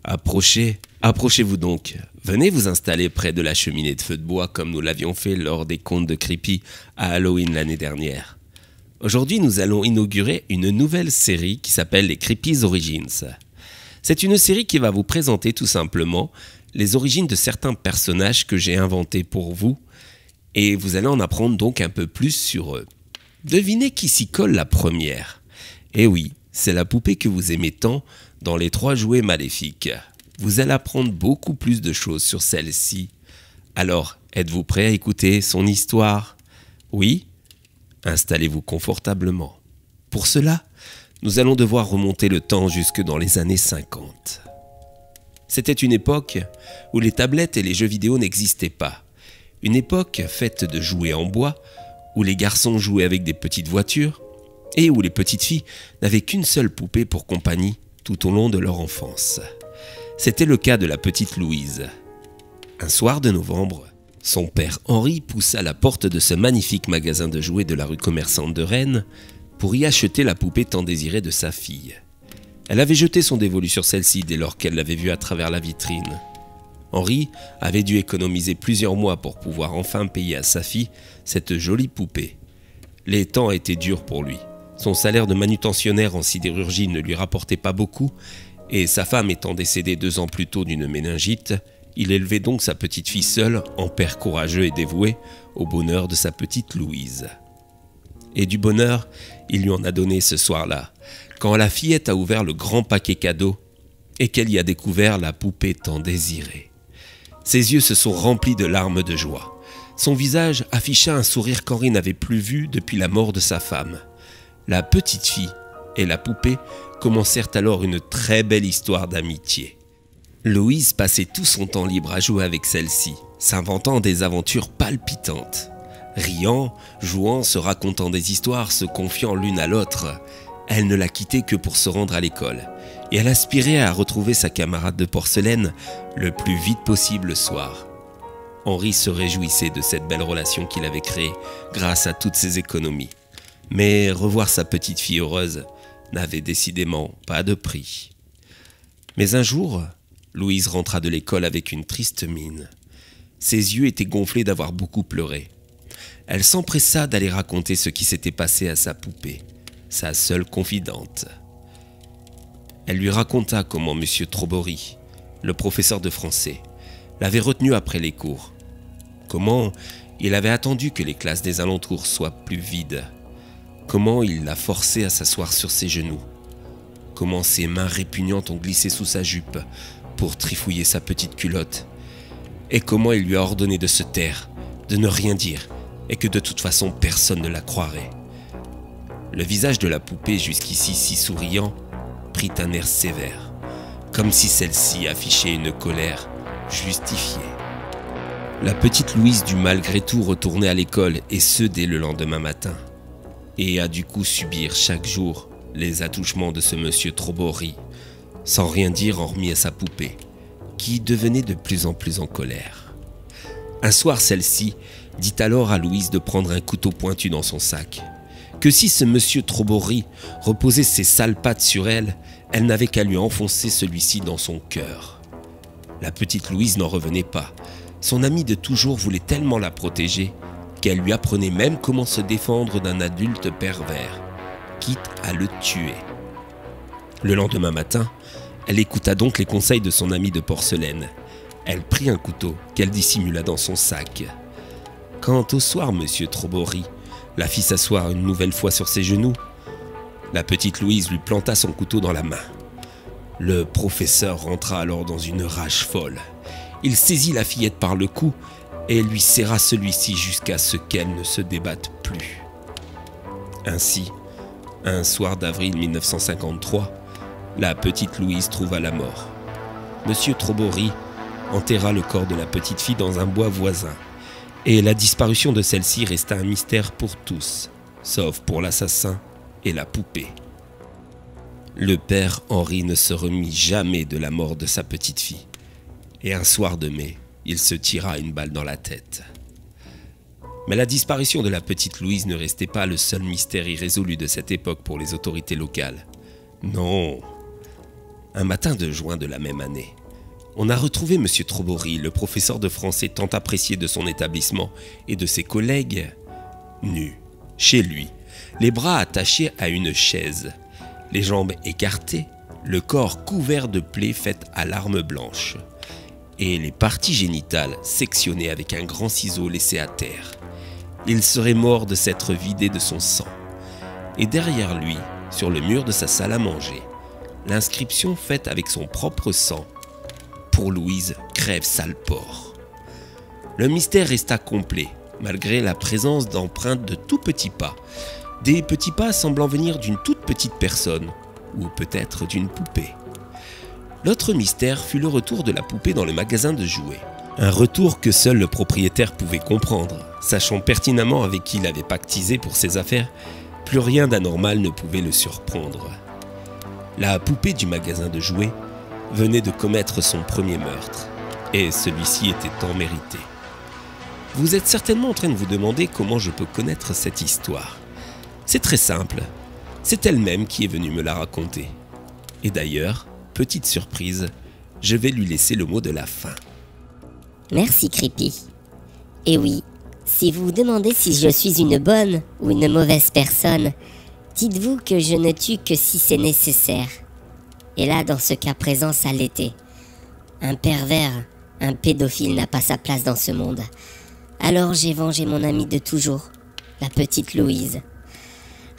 Approchez-vous donc. Venez vous installer près de la cheminée de feu de bois comme nous l'avions fait lors des contes de Creepy à Halloween l'année dernière. Aujourd'hui, nous allons inaugurer une nouvelle série qui s'appelle les Creepy Origins. C'est une série qui va vous présenter tout simplement les origines de certains personnages que j'ai inventés pour vous et vous allez en apprendre donc un peu plus sur eux. Devinez qui s'y colle la première. Eh oui, c'est la poupée que vous aimez tant dans les 3 jouets maléfiques. Vous allez apprendre beaucoup plus de choses sur celle-ci. Alors, êtes-vous prêt à écouter son histoire? Oui? Installez-vous confortablement. Pour cela, nous allons devoir remonter le temps jusque dans les années 50. C'était une époque où les tablettes et les jeux vidéo n'existaient pas. Une époque faite de jouets en bois, où les garçons jouaient avec des petites voitures, et où les petites filles n'avaient qu'une seule poupée pour compagnie tout au long de leur enfance. C'était le cas de la petite Louise. Un soir de novembre, son père Henri poussa la porte de ce magnifique magasin de jouets de la rue commerçante de Rennes pour y acheter la poupée tant désirée de sa fille. Elle avait jeté son dévolu sur celle-ci dès lors qu'elle l'avait vue à travers la vitrine. Henri avait dû économiser plusieurs mois pour pouvoir enfin payer à sa fille cette jolie poupée. Les temps étaient durs pour lui. Son salaire de manutentionnaire en sidérurgie ne lui rapportait pas beaucoup et sa femme étant décédée 2 ans plus tôt d'une méningite, il élevait donc sa petite fille seule, en père courageux et dévoué, au bonheur de sa petite Louise. Et du bonheur, il lui en a donné ce soir-là, quand la fillette a ouvert le grand paquet cadeau et qu'elle y a découvert la poupée tant désirée. Ses yeux se sont remplis de larmes de joie. Son visage afficha un sourire qu'Henri n'avait plus vu depuis la mort de sa femme. La petite fille et la poupée commencèrent alors une très belle histoire d'amitié. Louise passait tout son temps libre à jouer avec celle-ci, s'inventant des aventures palpitantes. Riant, jouant, se racontant des histoires, se confiant l'une à l'autre, elle ne la quittait que pour se rendre à l'école. Et elle aspirait à retrouver sa camarade de porcelaine le plus vite possible le soir. Henri se réjouissait de cette belle relation qu'il avait créée grâce à toutes ses économies. Mais revoir sa petite fille heureuse n'avait décidément pas de prix. Mais un jour, Louise rentra de l'école avec une triste mine. Ses yeux étaient gonflés d'avoir beaucoup pleuré. Elle s'empressa d'aller raconter ce qui s'était passé à sa poupée, sa seule confidente. Elle lui raconta comment M. Trobory, le professeur de français, l'avait retenue après les cours. Comment il avait attendu que les classes des alentours soient plus vides. Comment il l'a forcée à s'asseoir sur ses genoux. Comment ses mains répugnantes ont glissé sous sa jupe pour trifouiller sa petite culotte. Et comment il lui a ordonné de se taire, de ne rien dire, et que de toute façon personne ne la croirait. Le visage de la poupée, jusqu'ici si souriant, prit un air sévère, comme si celle-ci affichait une colère justifiée. La petite Louise dut malgré tout retourner à l'école, et ce dès le lendemain matin, et a du coup subir chaque jour les attouchements de ce monsieur Trobory, sans rien dire hormis à sa poupée, qui devenait de plus en plus en colère. Un soir, celle-ci dit alors à Louise de prendre un couteau pointu dans son sac, que si ce monsieur Trobory reposait ses sales pattes sur elle, elle n'avait qu'à lui enfoncer celui-ci dans son cœur. La petite Louise n'en revenait pas. Son amie de toujours voulait tellement la protéger qu'elle lui apprenait même comment se défendre d'un adulte pervers, quitte à le tuer. Le lendemain matin, elle écouta donc les conseils de son amie de porcelaine. Elle prit un couteau qu'elle dissimula dans son sac. Quand au soir, M. Trobory la fit s'asseoir une nouvelle fois sur ses genoux, la petite Louise lui planta son couteau dans la main. Le professeur rentra alors dans une rage folle. Il saisit la fillette par le cou et lui serra celui-ci jusqu'à ce qu'elle ne se débatte plus. Ainsi, un soir d'avril 1953, la petite Louise trouva la mort. Monsieur Trobory enterra le corps de la petite fille dans un bois voisin, et la disparition de celle-ci resta un mystère pour tous, sauf pour l'assassin et la poupée. Le père Henri ne se remit jamais de la mort de sa petite fille, et un soir de mai, il se tira une balle dans la tête. Mais la disparition de la petite Louise ne restait pas le seul mystère irrésolu de cette époque pour les autorités locales. Non, Un matin de juin de la même année, on a retrouvé M. Trobory, le professeur de français tant apprécié de son établissement et de ses collègues, nu, chez lui, les bras attachés à une chaise, les jambes écartées, le corps couvert de plaies faites à l'arme blanche, et les parties génitales sectionnées avec un grand ciseau laissé à terre. Il serait mort de s'être vidé de son sang. Et derrière lui, sur le mur de sa salle à manger, l'inscription faite avec son propre sang: pour Louise, crève sale porc. Le mystère resta complet, malgré la présence d'empreintes de tout petits pas. Des petits pas semblant venir d'une toute petite personne, ou peut-être d'une poupée. L'autre mystère fut le retour de la poupée dans le magasin de jouets. Un retour que seul le propriétaire pouvait comprendre, sachant pertinemment avec qui il avait pactisé pour ses affaires. Plus rien d'anormal ne pouvait le surprendre. La poupée du magasin de jouets venait de commettre son premier meurtre, et celui-ci était tant mérité. Vous êtes certainement en train de vous demander comment je peux connaître cette histoire. C'est très simple, c'est elle-même qui est venue me la raconter. Et d'ailleurs, petite surprise, je vais lui laisser le mot de la fin. Merci Creepy. Et oui, si vous vous demandez si je suis une bonne ou une mauvaise personne, dites-vous que je ne tue que si c'est nécessaire. Et là, dans ce cas présent, ça l'était. Un pervers, un pédophile n'a pas sa place dans ce monde. Alors j'ai vengé mon amie de toujours, la petite Louise.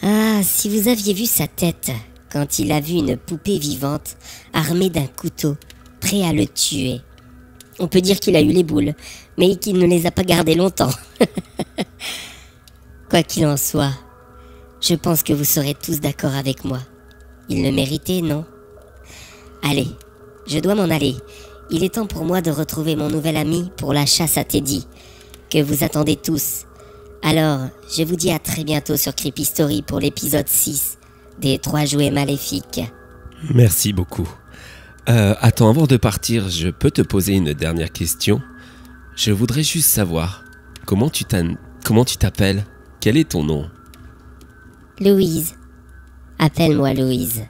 Ah, si vous aviez vu sa tête quand il a vu une poupée vivante armée d'un couteau, prêt à le tuer. On peut dire qu'il a eu les boules, mais qu'il ne les a pas gardées longtemps. Quoi qu'il en soit, je pense que vous serez tous d'accord avec moi. Il le méritait, non? Allez, je dois m'en aller. Il est temps pour moi de retrouver mon nouvel ami pour la chasse à Teddy, que vous attendez tous. Alors, je vous dis à très bientôt sur Creepy Story pour l'épisode 6 des 3 jouets maléfiques. Merci beaucoup. Attends, avant de partir, je peux te poser une dernière question? Je voudrais juste savoir, comment tu t'appelles? Quel est ton nom? Louise. Appelle-moi Louise.